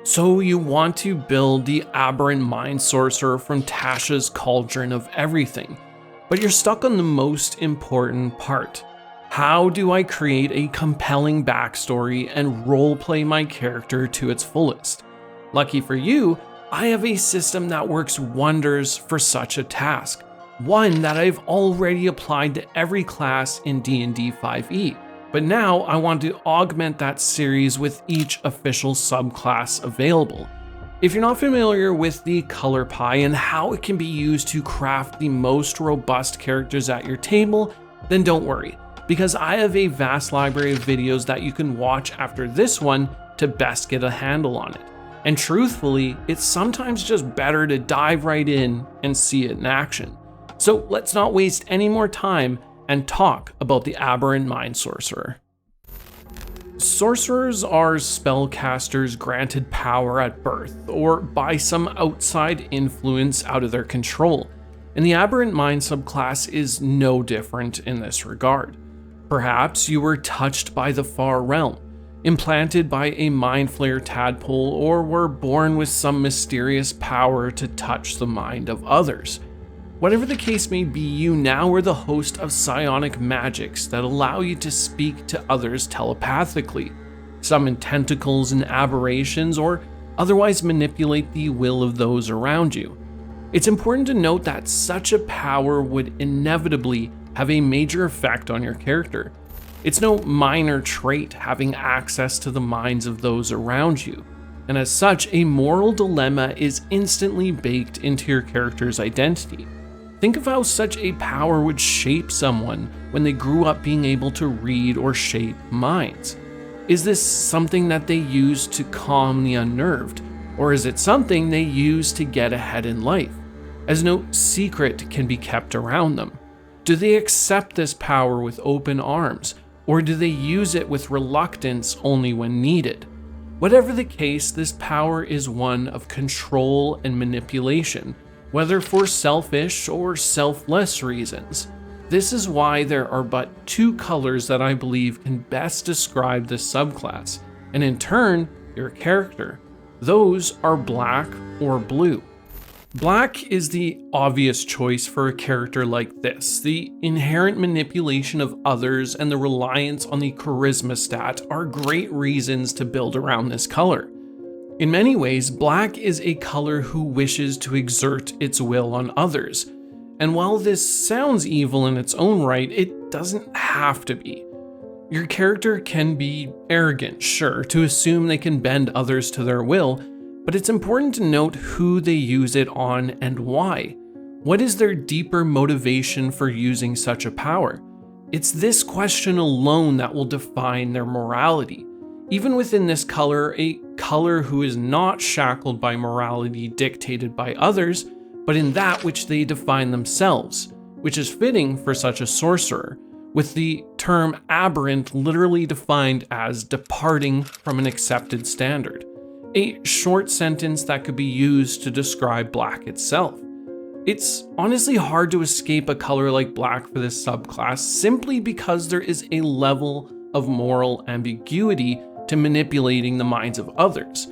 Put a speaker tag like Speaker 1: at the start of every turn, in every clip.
Speaker 1: So you want to build the Aberrant Mind Sorcerer from Tasha's Cauldron of Everything, but you're stuck on the most important part. How do I create a compelling backstory and roleplay my character to its fullest? Lucky for you, I have a system that works wonders for such a task, one that I've already applied to every class in D&D 5e. But now I want to augment that series with each official subclass available. If you're not familiar with the color pie and how it can be used to craft the most robust characters at your table, then don't worry, because I have a vast library of videos that you can watch after this one to best get a handle on it. And truthfully, it's sometimes just better to dive right in and see it in action. So let's not waste any more time and talk about the Aberrant Mind Sorcerer. Sorcerers are spellcasters granted power at birth or by some outside influence out of their control, and the Aberrant Mind subclass is no different in this regard. Perhaps you were touched by the far realm, implanted by a mind flayer tadpole, or were born with some mysterious power to touch the mind of others. Whatever the case may be, you now are the host of psionic magics that allow you to speak to others telepathically, summon tentacles and aberrations, or otherwise manipulate the will of those around you. It's important to note that such a power would inevitably have a major effect on your character. It's no minor trait having access to the minds of those around you, and as such, a moral dilemma is instantly baked into your character's identity. Think of how such a power would shape someone when they grew up being able to read or shape minds. Is this something that they use to calm the unnerved, or is it something they use to get ahead in life, as no secret can be kept around them? Do they accept this power with open arms, or do they use it with reluctance only when needed? Whatever the case, this power is one of control and manipulation, whether for selfish or selfless reasons. This is why there are but two colors that I believe can best describe this subclass, and in turn, your character. Those are black or blue. Black is the obvious choice for a character like this. The inherent manipulation of others and the reliance on the charisma stat are great reasons to build around this color. In many ways, black is a color who wishes to exert its will on others. And while this sounds evil in its own right, it doesn't have to be. Your character can be arrogant, sure, to assume they can bend others to their will, but it's important to note who they use it on and why. What is their deeper motivation for using such a power? It's this question alone that will define their morality. Even within this color, a color who is not shackled by morality dictated by others, but in that which they define themselves, which is fitting for such a sorcerer, with the term aberrant literally defined as departing from an accepted standard, a short sentence that could be used to describe black itself. It's honestly hard to escape a color like black for this subclass simply because there is a level of moral ambiguity to manipulating the minds of others.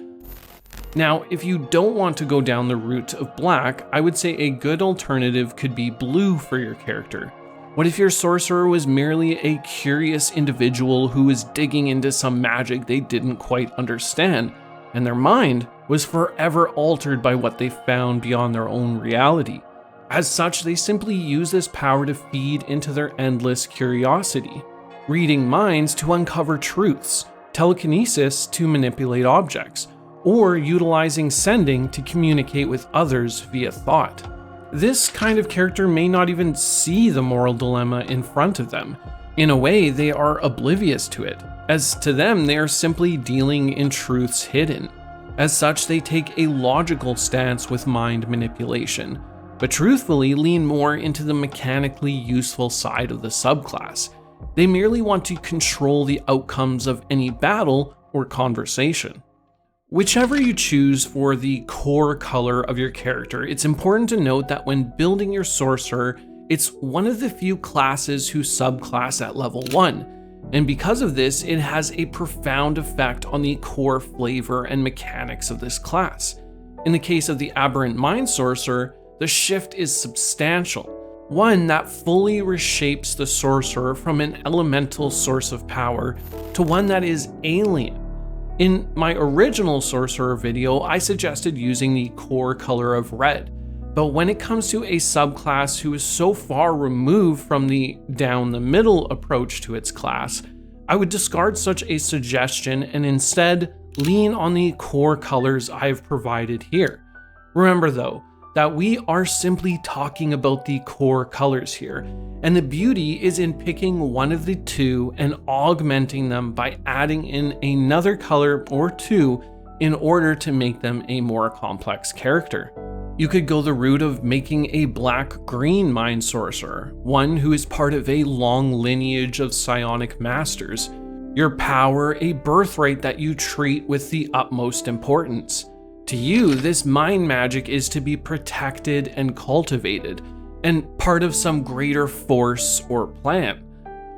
Speaker 1: Now, if you don't want to go down the route of black, I would say a good alternative could be blue for your character. What if your sorcerer was merely a curious individual who was digging into some magic they didn't quite understand, and their mind was forever altered by what they found beyond their own reality? As such, they simply use this power to feed into their endless curiosity, reading minds to uncover truths, telekinesis to manipulate objects, or utilizing sending to communicate with others via thought. This kind of character may not even see the moral dilemma in front of them. In a way, they are oblivious to it, as to them they are simply dealing in truths hidden. As such, they take a logical stance with mind manipulation, but truthfully lean more into the mechanically useful side of the subclass. They merely want to control the outcomes of any battle or conversation. Whichever you choose for the core color of your character, it's important to note that when building your sorcerer, it's one of the few classes who subclass at level 1, and because of this, it has a profound effect on the core flavor and mechanics of this class. In the case of the Aberrant Mind Sorcerer, the shift is substantial, one that fully reshapes the Sorcerer from an elemental source of power to one that is alien. In my original Sorcerer video, I suggested using the core color of red, but when it comes to a subclass who is so far removed from the down the middle approach to its class, I would discard such a suggestion and instead lean on the core colors I've provided here. Remember though, that we are simply talking about the core colors here, and the beauty is in picking one of the two and augmenting them by adding in another color or two in order to make them a more complex character. You could go the route of making a black-green Mind Sorcerer, one who is part of a long lineage of psionic masters. Your power a birthright that you treat with the utmost importance. To you, this mind magic is to be protected and cultivated, and part of some greater force or plan.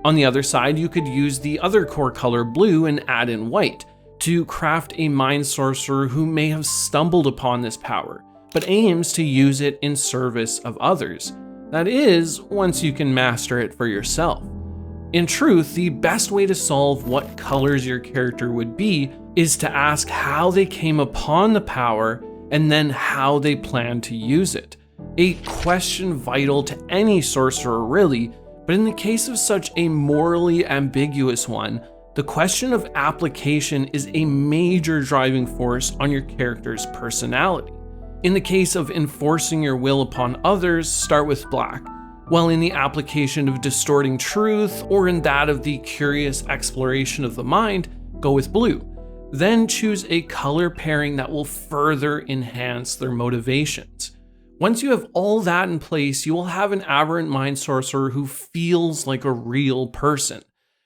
Speaker 1: On the other side, you could use the other core color blue and add in white to craft a Mind Sorcerer who may have stumbled upon this power, but aims to use it in service of others. That is, once you can master it for yourself. In truth, the best way to solve what colors your character would be is to ask how they came upon the power and then how they plan to use it. A question vital to any sorcerer really, but in the case of such a morally ambiguous one, the question of application is a major driving force on your character's personality. In the case of enforcing your will upon others, start with black, while in the application of distorting truth or in that of the curious exploration of the mind, go with blue. Then choose a color pairing that will further enhance their motivations. Once you have all that in place, you will have an Aberrant Mind Sorcerer who feels like a real person,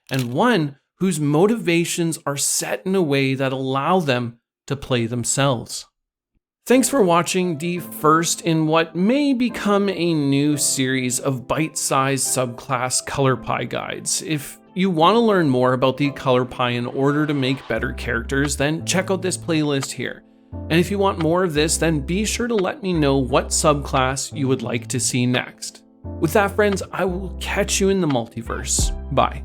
Speaker 1: and one whose motivations are set in a way that allow them to play themselves. Thanks for watching the first in what may become a new series of bite-sized subclass color pie guides. If you want to learn more about the color pie in order to make better characters, then check out this playlist here. And if you want more of this, then be sure to let me know what subclass you would like to see next. With that, friends, I will catch you in the multiverse. Bye.